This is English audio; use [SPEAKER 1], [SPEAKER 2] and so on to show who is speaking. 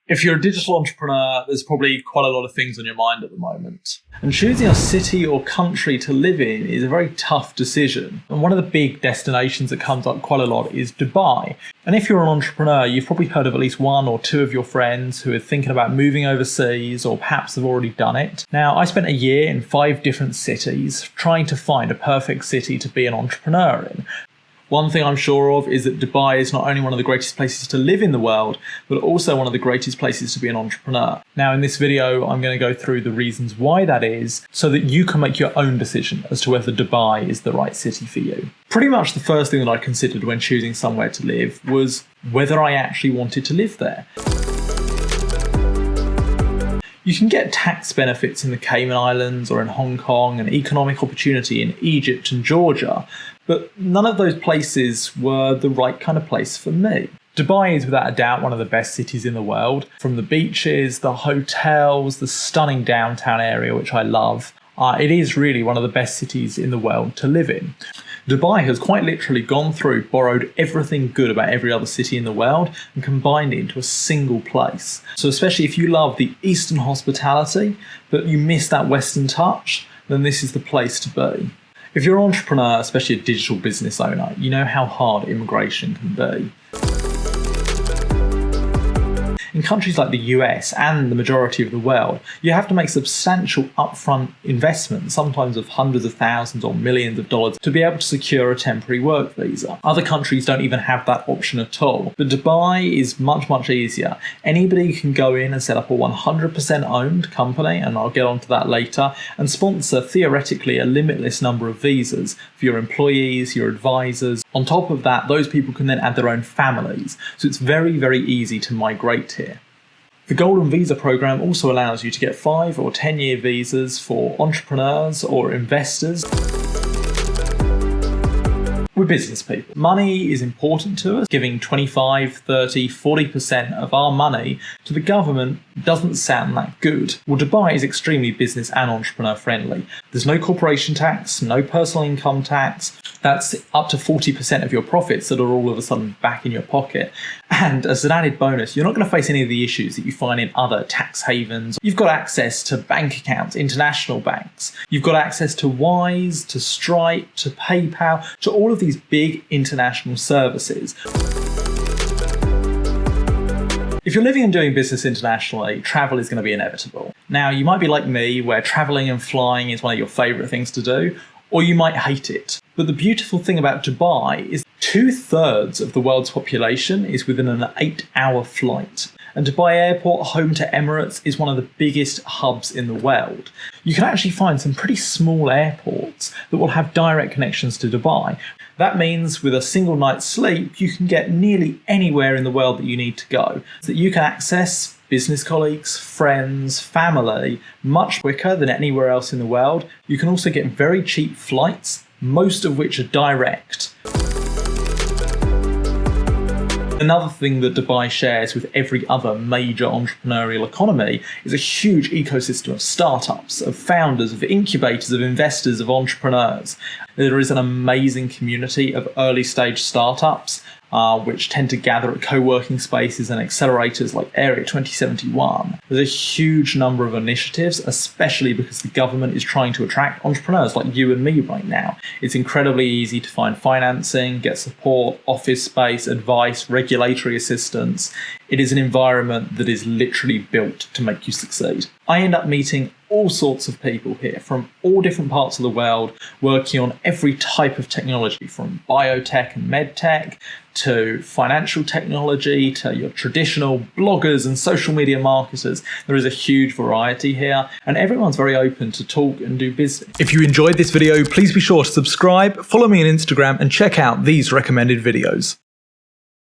[SPEAKER 1] If you're a digital entrepreneur, there's probably quite a lot of things on your mind at the moment. And choosing a city or country to live in is a very tough decision. And one of the big destinations that comes up quite a lot is Dubai. And if you're an entrepreneur, you've probably heard of at least one or two of your friends who are thinking about moving overseas or perhaps have already done it. Now, I spent a year in 5 different cities trying to find a perfect city to be an entrepreneur in. One thing I'm sure of is that Dubai is not only one of the greatest places to live in the world, but also one of the greatest places to be an entrepreneur. Now, in this video, I'm going to go through the reasons why that is, so that you can make your own decision as to whether Dubai is the right city for you. Pretty much the first thing that I considered when choosing somewhere to live was whether I actually wanted to live there. You can get tax benefits in the Cayman Islands or in Hong Kong and economic opportunity in Egypt and Georgia, but none of those places were the right kind of place for me. Dubai is without a doubt one of the best cities in the world. From the beaches, the hotels, the stunning downtown area, which I love, it is really one of the best cities in the world to live in. Dubai has quite literally gone through, borrowed everything good about every other city in the world and combined it into a single place. So especially if you love the Eastern hospitality, but you miss that Western touch, then this is the place to be. If you're an entrepreneur, especially a digital business owner, you know how hard immigration can be. In countries like the US and the majority of the world, you have to make substantial upfront investments, sometimes of hundreds of thousands or millions of dollars, to be able to secure a temporary work visa. Other countries don't even have that option at all. But Dubai is much, much easier. Anybody can go in and set up a 100% owned company, and I'll get onto that later, and sponsor theoretically a limitless number of visas for your employees, your advisors. On top of that, those people can then add their own families. So it's very, very easy to migrate here. The Golden Visa program also allows you to get 5 or 10-year visas for entrepreneurs or investors. We're business people. Money is important to us. Giving 25, 30, 40% of our money to the government doesn't sound that good. Well, Dubai is extremely business and entrepreneur friendly. There's no corporation tax, no personal income tax. That's up to 40% of your profits that are all of a sudden back in your pocket. And as an added bonus, you're not going to face any of the issues that you find in other tax havens. You've got access to bank accounts, international banks. You've got access to Wise, to Stripe, to PayPal, to all of these big international services. If you're living and doing business internationally, travel is going to be inevitable. Now, you might be like me, where traveling and flying is one of your favorite things to do, or you might hate it. But the beautiful thing about Dubai is 2/3 of the world's population is within an 8-hour flight. And Dubai Airport, home to Emirates, is one of the biggest hubs in the world. You can actually find some pretty small airports that will have direct connections to Dubai. That means with a single night's sleep, you can get nearly anywhere in the world that you need to go. So that you can access business colleagues, friends, family much quicker than anywhere else in the world. You can also get very cheap flights, most of which are direct. Another thing that Dubai shares with every other major entrepreneurial economy is a huge ecosystem of startups, of founders, of incubators, of investors, of entrepreneurs. There is an amazing community of early stage startups which tend to gather at co-working spaces and accelerators like Area 2071. There's a huge number of initiatives, especially because the government is trying to attract entrepreneurs like you and me right now. It's incredibly easy to find financing, get support, office space, advice, regulatory assistance. It is an environment that is literally built to make you succeed. I end up meeting all sorts of people here from all different parts of the world, working on every type of technology, from biotech and medtech to financial technology to your traditional bloggers and social media marketers. There is a huge variety here, and everyone's very open to talk and do business. If you enjoyed this video, please be sure to subscribe, follow me on Instagram, and check out these recommended videos.